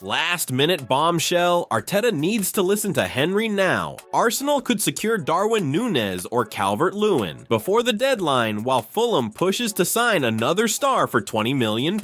Last-minute bombshell, Arteta needs to listen to Henry now. Arsenal could secure Darwin Nunez or Calvert-Lewin before the deadline, while Fulham pushes to sign another star for £20 million.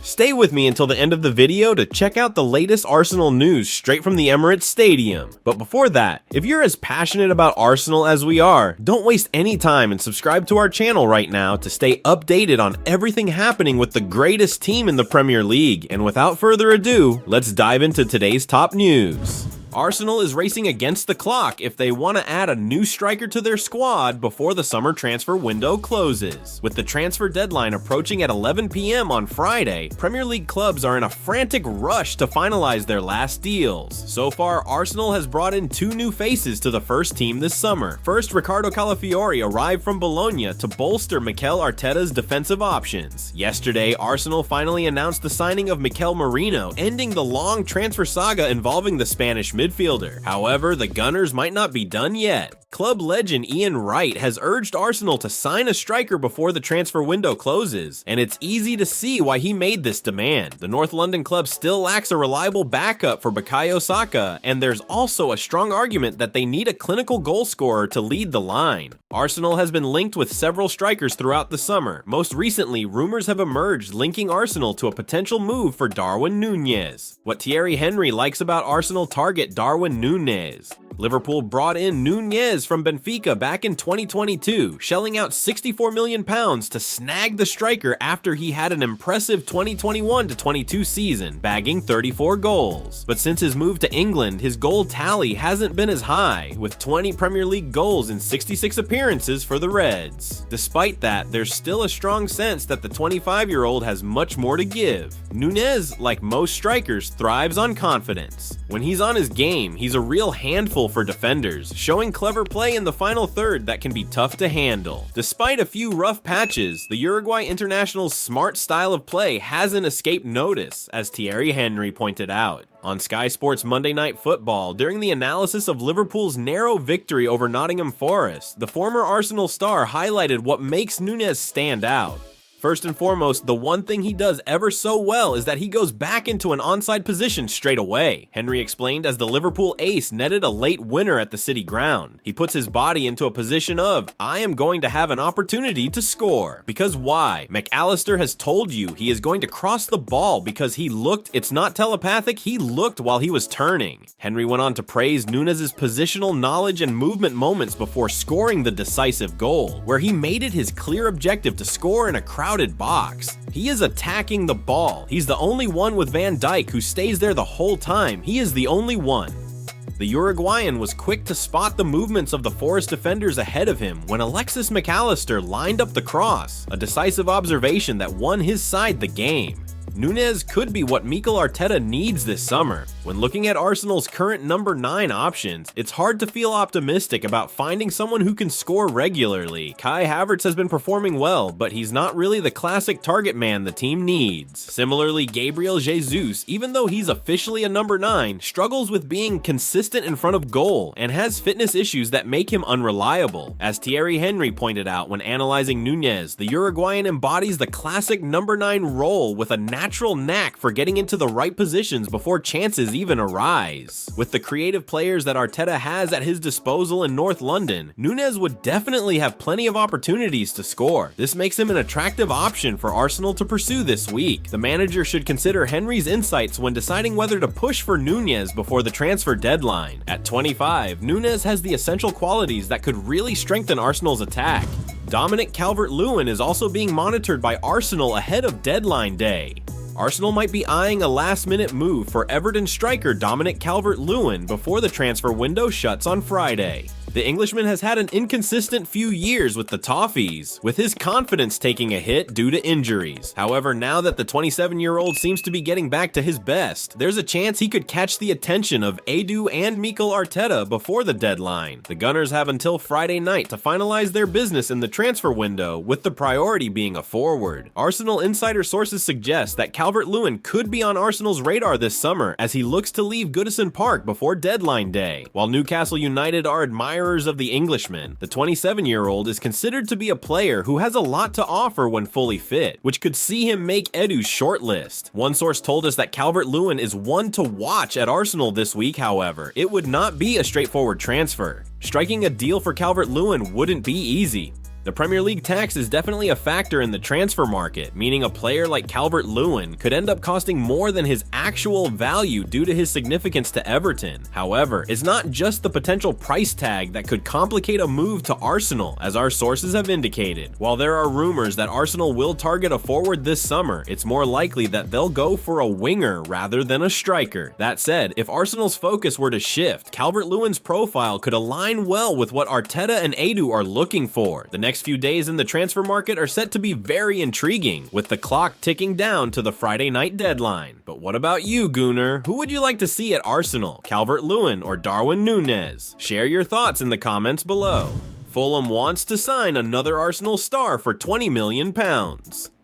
Stay with me until the end of the video to check out the latest Arsenal news straight from the Emirates Stadium. But before that, if you're as passionate about Arsenal as we are, don't waste any time and subscribe to our channel right now to stay updated on everything happening with the greatest team in the Premier League. And without further ado, let's dive into today's top news. Arsenal is racing against the clock if they want to add a new striker to their squad before the summer transfer window closes. With the transfer deadline approaching at 11 p.m. on Friday, Premier League clubs are in a frantic rush to finalize their last deals. So far, Arsenal has brought in two new faces to the first team this summer. First, Riccardo Calafiori arrived from Bologna to bolster Mikel Arteta's defensive options. Yesterday, Arsenal finally announced the signing of Mikel Merino, ending the long transfer saga involving the Spanish midfielder. However, the Gunners might not be done yet. Club legend Ian Wright has urged Arsenal to sign a striker before the transfer window closes, and it's easy to see why he made this demand. The North London club still lacks a reliable backup for Bukayo Saka, and there's also a strong argument that they need a clinical goal scorer to lead the line. Arsenal has been linked with several strikers throughout the summer. Most recently, rumors have emerged linking Arsenal to a potential move for Darwin Nunez. What Thierry Henry likes about Arsenal target Darwin Nunez. Liverpool brought in Nunez from Benfica back in 2022, shelling out £64 million to snag the striker after he had an impressive 2021-22 season, bagging 34 goals. But since his move to England, his goal tally hasn't been as high, with 20 Premier League goals in 66 appearances for the Reds. Despite that, there's still a strong sense that the 25-year-old has much more to give. Nunez, like most strikers, thrives on confidence. When he's on his game, he's a real handful for defenders, showing clever play in the final third that can be tough to handle. Despite a few rough patches, the Uruguay international's smart style of play hasn't escaped notice, as Thierry Henry pointed out. On Sky Sports Monday Night Football, during the analysis of Liverpool's narrow victory over Nottingham Forest, the former Arsenal star highlighted what makes Nunez stand out. First and foremost, the one thing he does ever so well is that he goes back into an onside position straight away, Henry explained as the Liverpool ace netted a late winner at the City ground. He puts his body into a position of, I am going to have an opportunity to score. Because why? McAllister has told you he is going to cross the ball because he looked, it's not telepathic, he looked while he was turning. Henry went on to praise Nunez's positional knowledge and movement moments before scoring the decisive goal, where he made it his clear objective to score in a crowded box. He is attacking the ball. He's the only one with Van Dijk who stays there the whole time. He is the only one. The Uruguayan was quick to spot the movements of the Forest defenders ahead of him when Alexis McAllister lined up the cross, a decisive observation that won his side the game. Nunez could be what Mikel Arteta needs this summer. When looking at Arsenal's current number 9 options, it's hard to feel optimistic about finding someone who can score regularly. Kai Havertz has been performing well, but he's not really the classic target man the team needs. Similarly, Gabriel Jesus, even though he's officially a number 9, struggles with being consistent in front of goal and has fitness issues that make him unreliable. As Thierry Henry pointed out when analyzing Nunez, the Uruguayan embodies the classic number 9 role with a natural knack for getting into the right positions before chances even arise. With the creative players that Arteta has at his disposal in North London, Nunez would definitely have plenty of opportunities to score. This makes him an attractive option for Arsenal to pursue this week. The manager should consider Henry's insights when deciding whether to push for Nunez before the transfer deadline. At 25, Nunez has the essential qualities that could really strengthen Arsenal's attack. Dominic Calvert-Lewin is also being monitored by Arsenal ahead of deadline day. Arsenal might be eyeing a last-minute move for Everton striker Dominic Calvert-Lewin before the transfer window shuts on Friday. The Englishman has had an inconsistent few years with the Toffees, with his confidence taking a hit due to injuries. However, now that the 27-year-old seems to be getting back to his best, there's a chance he could catch the attention of Edu and Mikel Arteta before the deadline. The Gunners have until Friday night to finalize their business in the transfer window, with the priority being a forward. Arsenal insider sources suggest that Calvert-Lewin could be on Arsenal's radar this summer as he looks to leave Goodison Park before deadline day. While Newcastle United are admiring admirers of the Englishman, the 27-year-old is considered to be a player who has a lot to offer when fully fit, which could see him make Edu's shortlist. One source told us that Calvert-Lewin is one to watch at Arsenal this week, however. It would not be a straightforward transfer. Striking a deal for Calvert-Lewin wouldn't be easy. The Premier League tax is definitely a factor in the transfer market, meaning a player like Calvert-Lewin could end up costing more than his actual value due to his significance to Everton. However, it's not just the potential price tag that could complicate a move to Arsenal, as our sources have indicated. While there are rumors that Arsenal will target a forward this summer, it's more likely that they'll go for a winger rather than a striker. That said, if Arsenal's focus were to shift, Calvert-Lewin's profile could align well with what Arteta and Edu are looking for. The next few days in the transfer market are set to be very intriguing, with the clock ticking down to the Friday night deadline. But what about you, Gooner? Who would you like to see at Arsenal, Calvert-Lewin or Darwin Nunez? Share your thoughts in the comments below. Fulham wants to sign another Arsenal star for £20 million.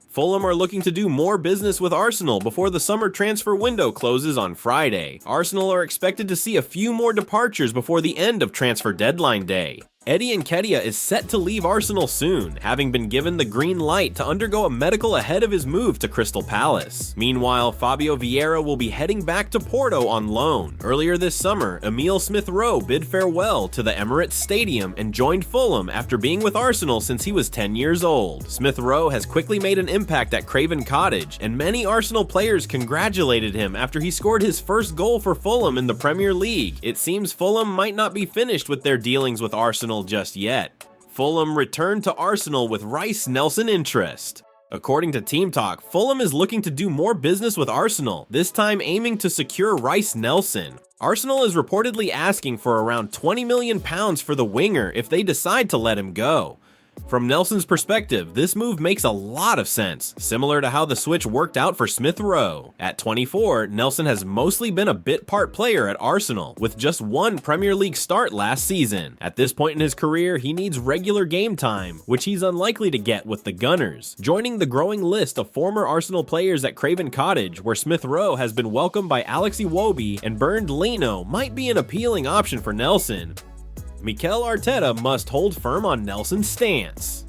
Fulham are looking to do more business with Arsenal before the summer transfer window closes on Friday. Arsenal are expected to see a few more departures before the end of transfer deadline day. Eddie Nketiah is set to leave Arsenal soon, having been given the green light to undergo a medical ahead of his move to Crystal Palace. Meanwhile, Fabio Vieira will be heading back to Porto on loan. Earlier this summer, Emile Smith-Rowe bid farewell to the Emirates Stadium and joined Fulham after being with Arsenal since he was 10 years old. Smith-Rowe has quickly made an impact at Craven Cottage, and many Arsenal players congratulated him after he scored his first goal for Fulham in the Premier League. It seems Fulham might not be finished with their dealings with Arsenal just yet. Fulham returned to Arsenal with Reiss Nelson interest. According to Team Talk, Fulham is looking to do more business with Arsenal, this time aiming to secure Reiss Nelson. Arsenal is reportedly asking for around £20 million for the winger if they decide to let him go. From Nelson's perspective, this move makes a lot of sense, similar to how the switch worked out for Smith-Rowe. At 24, Nelson has mostly been a bit part player at Arsenal, with just one Premier League start last season. At this point in his career, he needs regular game time, which he's unlikely to get with the Gunners. Joining the growing list of former Arsenal players at Craven Cottage, where Smith-Rowe has been welcomed by Alex Iwobi and Bernd Leno, might be an appealing option for Nelson. Mikel Arteta must hold firm on Nelson's stance.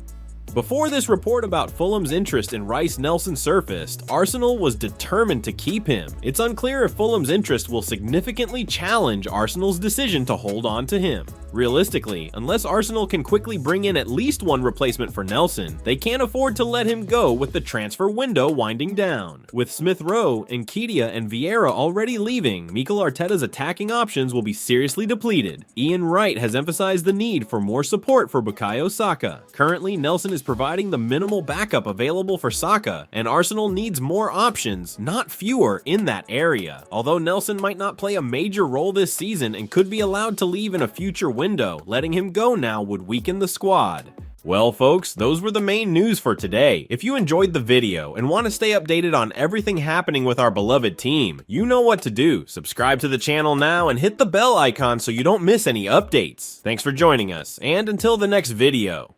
Before this report about Fulham's interest in Reiss Nelson surfaced, Arsenal was determined to keep him. It's unclear if Fulham's interest will significantly challenge Arsenal's decision to hold on to him. Realistically, unless Arsenal can quickly bring in at least one replacement for Nelson, they can't afford to let him go with the transfer window winding down. With Smith-Rowe, Nketiah, and Vieira already leaving, Mikel Arteta's attacking options will be seriously depleted. Ian Wright has emphasized the need for more support for Bukayo Saka. Currently, Nelson is providing the minimal backup available for Saka, and Arsenal needs more options, not fewer, in that area. Although Nelson might not play a major role this season and could be allowed to leave in a future window, letting him go now would weaken the squad. Well folks, those were the main news for today. If you enjoyed the video and want to stay updated on everything happening with our beloved team, you know what to do. Subscribe to the channel now and hit the bell icon so you don't miss any updates. Thanks for joining us, and until the next video.